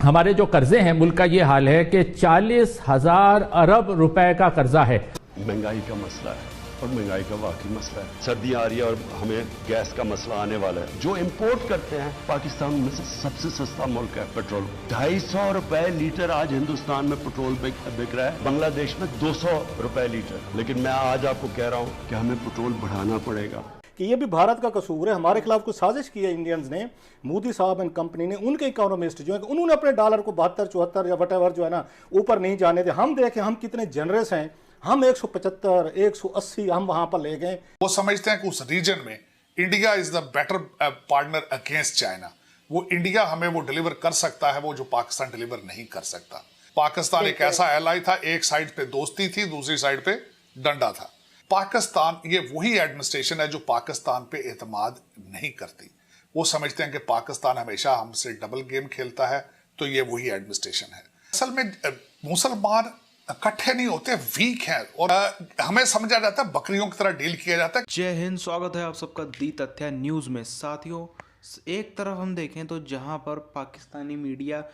हमारे जो कर्जे हैं, मुल्क का ये हाल है कि 40,000 अरब रुपए का कर्जा है। महंगाई का मसला है और महंगाई का वाकई मसला है। सर्दियां आ रही है और हमें गैस का मसला आने वाला है। जो इंपोर्ट करते हैं, पाकिस्तान में से सबसे सस्ता मुल्क है पेट्रोल। 250 रुपए लीटर आज हिंदुस्तान में पेट्रोल बिक रहा है, बांग्लादेश में 200 रुपए लीटर। लेकिन मैं आज आपको कह रहा हूं कि हमें पेट्रोल बढ़ाना पड़ेगा। कि ये भी भारत का कसूर है, हमारे खिलाफ कुछ साजिश की है इंडियंस ने, मोदी साहब एंड कंपनी ने। उनके इकोनॉमिस्ट जो है उन्होंने अपने डॉलर को 72, 74 या वटेवर जो है ना ऊपर नहीं जाने दे। हम देखें हम कितने जनरस हैं, हम 175, 180 हम वहां पर ले गए। वो समझते हैं कि उस रीजन में India is the better partner against China. वो इंडिया हमें वो डिलीवर कर सकता है वो जो पाकिस्तान डिलीवर नहीं कर सकता। पाकिस्तान एक ऐसा एलाई था, एक साइड पे दोस्ती थी, दूसरी साइड पे डंडा था। पाकिस्तान, ये वही एडमिनिस्ट्रेशन है जो पाकिस्तान पे एतमाद नहीं करती। वो समझते हैं कि पाकिस्तान हमेशा हमसे डबल गेम खेलता है, तो ये वही एडमिनिस्ट्रेशन है। असल में मुसलमान इकट्ठे नहीं होते, वीक हैं और हमें समझा जाता है बकरियों की तरह डील किया जाता है। जय हिंद, स्वागत है आप सबका दी तथ्य न्यूज़ में। साथियों, एक तरफ हम देखें तो जहां पर पाकिस्तानी मीडिया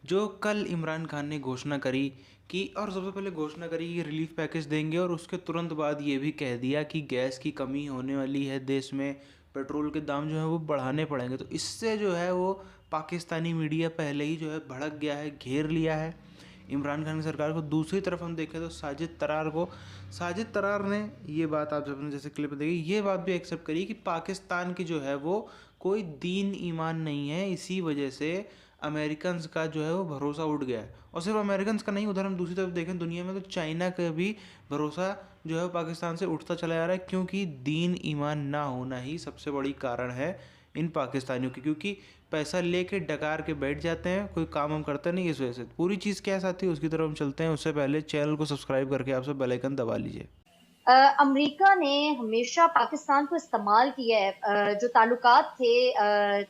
जो कल इमरान खान ने घोषणा करी कि, और सबसे पहले घोषणा करी कि रिलीफ पैकेज देंगे, और उसके तुरंत बाद ये भी कह दिया कि गैस की कमी होने वाली है देश में, पेट्रोल के दाम जो है वो बढ़ाने पड़ेंगे। तो इससे जो है वो पाकिस्तानी मीडिया पहले ही जो है भड़क गया है, घेर लिया है इमरान खान की सरकार को। दूसरी तरफ हम देखें तो साजिद तरार ने ये बात, आप सबने जैसे क्लिप देखी, ये बात भी एक्सेप्ट करी कि पाकिस्तान की जो है वो कोई दीन ईमान नहीं है, इसी वजह से अमेरिकन्स का जो है वो भरोसा उठ गया है। और सिर्फ अमेरिकन्स का नहीं, उधर हम दूसरी तरफ देखें दुनिया में तो चाइना का भी भरोसा जो है पाकिस्तान से उठता चला जा रहा है, क्योंकि दीन ईमान ना होना ही सबसे बड़ी कारण है इन पाकिस्तानियों की। क्योंकि पैसा लेके डकार के बैठ जाते हैं, कोई काम हम करते नहीं, इस वजह से। पूरी चीज़ क्या साथी, उसकी तरफ हम चलते हैं। उससे पहले चैनल को सब्सक्राइब करके आप सब बेल आइकन दबा लीजिए। अमेरिका ने हमेशा पाकिस्तान को इस्तेमाल किया है। जो ताल्लुकात थे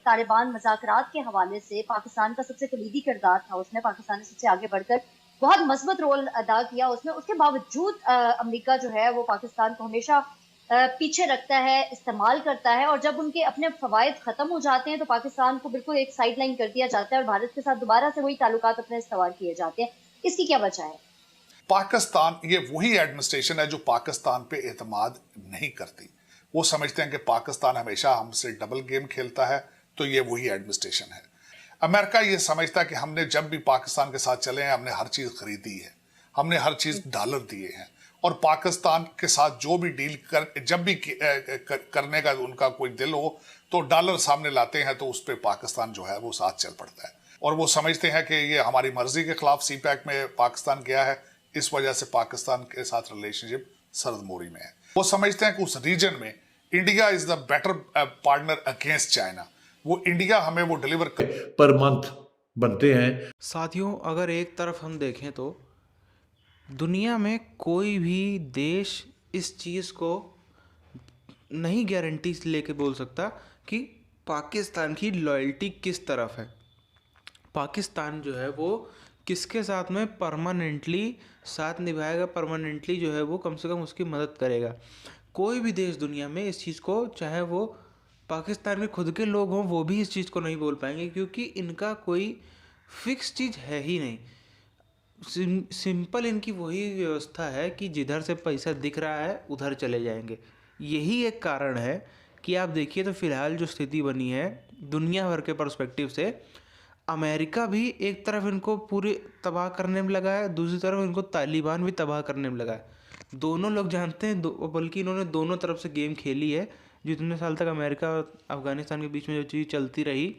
तालिबान मज़ाकरात के हवाले से, पाकिस्तान का सबसे कलीदी किरदार था उसमें। पाकिस्तान ने सबसे आगे बढ़कर बहुत मजबूत रोल अदा किया उसमें। उसके बावजूद अमेरिका जो है वो पाकिस्तान को हमेशा पीछे रखता है, इस्तेमाल करता है, और जब उनके अपने फवायद खत्म हो जाते हैं तो पाकिस्तान को बिल्कुल एक साइड लाइन कर दिया जाता है और भारत के साथ दोबारा से वही ताल्लुकात अपने इस्तेमाल किए जाते हैं। इसकी क्या वजह है? पाकिस्तान, ये वही एडमिनिस्ट्रेशन है जो पाकिस्तान पे एतमाद नहीं करती। वो समझते हैं कि पाकिस्तान हमेशा हमसे डबल गेम खेलता है, तो ये वही एडमिनिस्ट्रेशन है। अमेरिका ये समझता है कि हमने जब भी पाकिस्तान के साथ चले हैं, हमने हर चीज खरीदी है, हमने हर चीज डॉलर दिए हैं, और पाकिस्तान के साथ जो भी डील जब भी करने का उनका कोई दिल हो तो डॉलर सामने लाते हैं, तो उस पर पाकिस्तान जो है वो साथ चल पड़ता है। और वो समझते हैं कि ये हमारी मर्जी के खिलाफ सीपैक में पाकिस्तान गया है, इस वजह से पाकिस्तान के साथ रिलेशनशिप सरदमोरी में है। वो समझते हैं कि उस रीजन में India is the better partner against China. वो इंडिया हमें वो डिलीवर पर मंथ बनते हैं। साथियों, अगर एक तरफ हम देखें तो दुनिया में कोई भी देश इस चीज़ को नहीं गारंटी लेके बोल सकता कि पाकिस्तान की लॉयल्टी किस तरफ है। पाकिस्तान जो है वो किसके साथ में परमानेंटली साथ निभाएगा, परमानेंटली जो है वो कम से कम उसकी मदद करेगा। कोई भी देश दुनिया में इस चीज़ को, चाहे वो पाकिस्तान के खुद के लोग हों, वो भी इस चीज़ को नहीं बोल पाएंगे, क्योंकि इनका कोई फिक्स चीज़ है ही नहीं। सिंपल इनकी वही व्यवस्था है कि जिधर से पैसा दिख रहा है उधर चले जाएंगे। यही एक कारण है कि आप देखिए तो फ़िलहाल जो स्थिति बनी है दुनिया भर के पर्सपेक्टिव से, अमेरिका भी एक तरफ इनको पूरे तबाह करने में लगा है, दूसरी तरफ इनको तालिबान भी तबाह करने में लगा है। दोनों लोग जानते हैं, बल्कि इन्होंने दोनों तरफ से गेम खेली है। जितने साल तक अमेरिका और अफ़गानिस्तान के बीच में जो चीज़ चलती रही,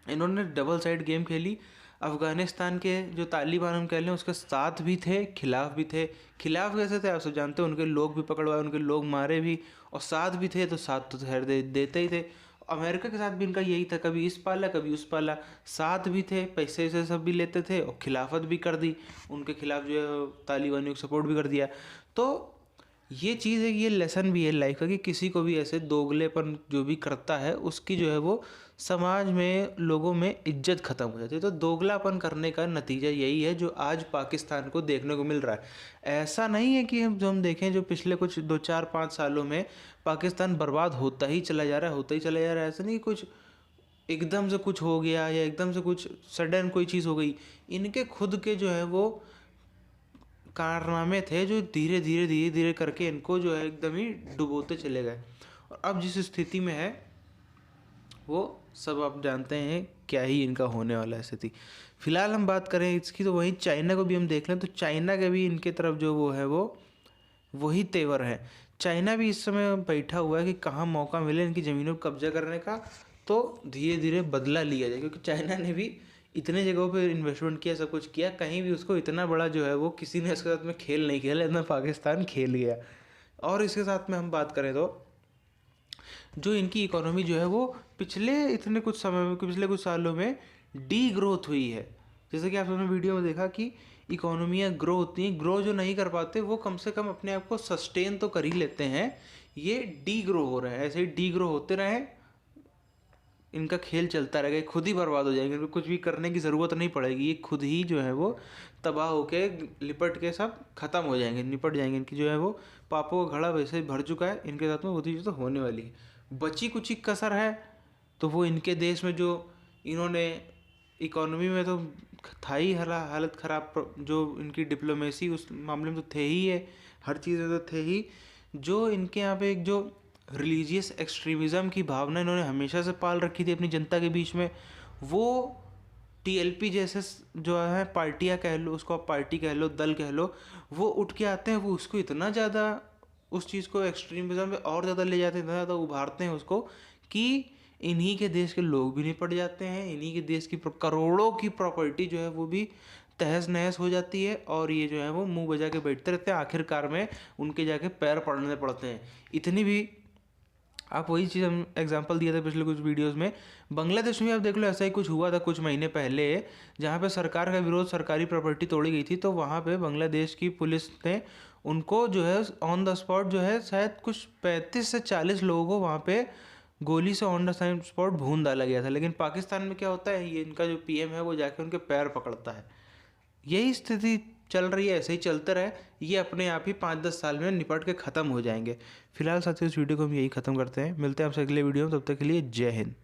इन्होंने डबल साइड गेम खेली। अफ़गानिस्तान के जो तालिबान हम कह लें उसके साथ भी थे, खिलाफ भी थे। खिलाफ कैसे थे आप सब जानते हैं, उनके लोग भी पकड़वाए, उनके लोग मारे भी, और साथ भी थे तो साथ तो खैर देते ही थे। अमेरिका के साथ भी इनका यही था, कभी इस पाला कभी उस पाला। साथ भी थे, पैसे से सब भी लेते थे, और खिलाफत भी कर दी, उनके खिलाफ जो है तालिबानियों को सपोर्ट भी कर दिया। तो ये चीज़ है, ये लेसन भी है लाइफ का, कि किसी को भी ऐसे दोगलेपन जो भी करता है उसकी जो है वो समाज में, लोगों में इज्जत ख़त्म हो जाती है। तो दोगलापन करने का नतीजा यही है जो आज पाकिस्तान को देखने को मिल रहा है। ऐसा नहीं है कि हम देखें जो पिछले कुछ 2-4-5 सालों में पाकिस्तान बर्बाद होता ही चला जा रहा है, ऐसा नहीं। कुछ एकदम से कुछ हो गया या एकदम से कुछ सडन कोई चीज़ हो गई, इनके खुद के जो है वो कारनामे थे जो धीरे धीरे करके इनको जो है एकदम ही डुबोते चले गए। और अब जिस स्थिति में है वो सब आप जानते हैं क्या ही इनका होने वाला है स्थिति। फिलहाल हम बात करें इसकी तो वहीं चाइना को भी हम देख लें तो चाइना के भी इनके तरफ जो वो है वो वही तेवर है। चाइना भी इस समय बैठा हुआ है कि कहाँ मौका मिले इनकी ज़मीनों पर कब्जा करने का तो धीरे धीरे बदला लिया जाए, क्योंकि चाइना ने भी इतने जगहों पे इन्वेस्टमेंट किया, सब कुछ किया, कहीं भी उसको इतना बड़ा जो है वो किसी ने इसके साथ में खेल नहीं खेला इतना पाकिस्तान खेल गया। और इसके साथ में हम बात करें तो जो इनकी इकोनॉमी जो है वो पिछले कुछ सालों में डी ग्रोथ हुई है। जैसे कि आप लोगों ने वीडियो में देखा कि इकोनॉमियाँ ग्रो होती हैं, ग्रो जो नहीं कर पाते वो कम से कम अपने आप को सस्टेन तो कर ही लेते हैं, ये डी ग्रो हो रहे हैं। ऐसे ही डी ग्रो होते रहें, इनका खेल चलता रहेगा, खुद ही बर्बाद हो जाएंगे, इनको कुछ भी करने की ज़रूरत नहीं पड़ेगी, ये खुद ही जो है वो तबाह होके लिपट के सब खत्म हो जाएंगे, निपट जाएंगे। इनकी जो है वो पापों का घड़ा वैसे ही भर चुका है, इनके साथ में वो चीज़ तो होने वाली है। बची कुछ ही कसर है तो वो इनके देश में जो इन्होंने इकोनॉमी में तो था ही हालत ख़राब, जो इनकी डिप्लोमेसी उस मामले में तो थे ही है, हर चीज़ में तो थे ही। जो इनके यहाँ पे एक जो रिलीजियस एक्सट्रीमिज़म की भावना इन्होंने हमेशा से पाल रखी थी अपनी जनता के बीच में, वो टीएलपी जैसे जो है पार्टियाँ कह लो, उसको आप पार्टी कह लो, दल कह लो, वो उठ के आते हैं, वो उसको इतना ज़्यादा उस चीज़ को एक्सट्रीमिज़म में और ज़्यादा ले जाते हैं, इतना ज़्यादा उभारते हैं उसको कि इन्हीं के देश के लोग भी निपट जाते हैं, इन्हीं के देश की करोड़ों की प्रॉपर्टी जो है वो भी तहस नहस हो जाती है और ये जो है वो मुंह बजा के बैठते रहते हैं। आखिरकार में उनके जाके पैर पड़ने पड़ते हैं। इतनी भी आप वही चीज़ हम एग्जांपल दिया था पिछले कुछ वीडियोस में, बांग्लादेश में आप देख लो ऐसा ही कुछ हुआ था कुछ महीने पहले, जहाँ पे सरकार का विरोध, सरकारी प्रॉपर्टी तोड़ी गई थी, तो वहाँ पे बांग्लादेश की पुलिस ने उनको जो है ऑन द स्पॉट जो है शायद कुछ 35 से 40 लोगों को वहाँ पे गोली से ऑन द स्पॉट भून डाला गया था। लेकिन पाकिस्तान में क्या होता है, ये इनका जो पीएम है वो जाके उनके पैर पकड़ता है। यही स्थिति चल रही है, ऐसे ही चलते रहे, ये अपने आप ही 5-10 साल में निपट के ख़त्म हो जाएंगे। फिलहाल साथियों इस वीडियो को हम यही ख़त्म करते हैं, मिलते हैं आपसे अगले वीडियो में, तब तक के लिए जय हिंद।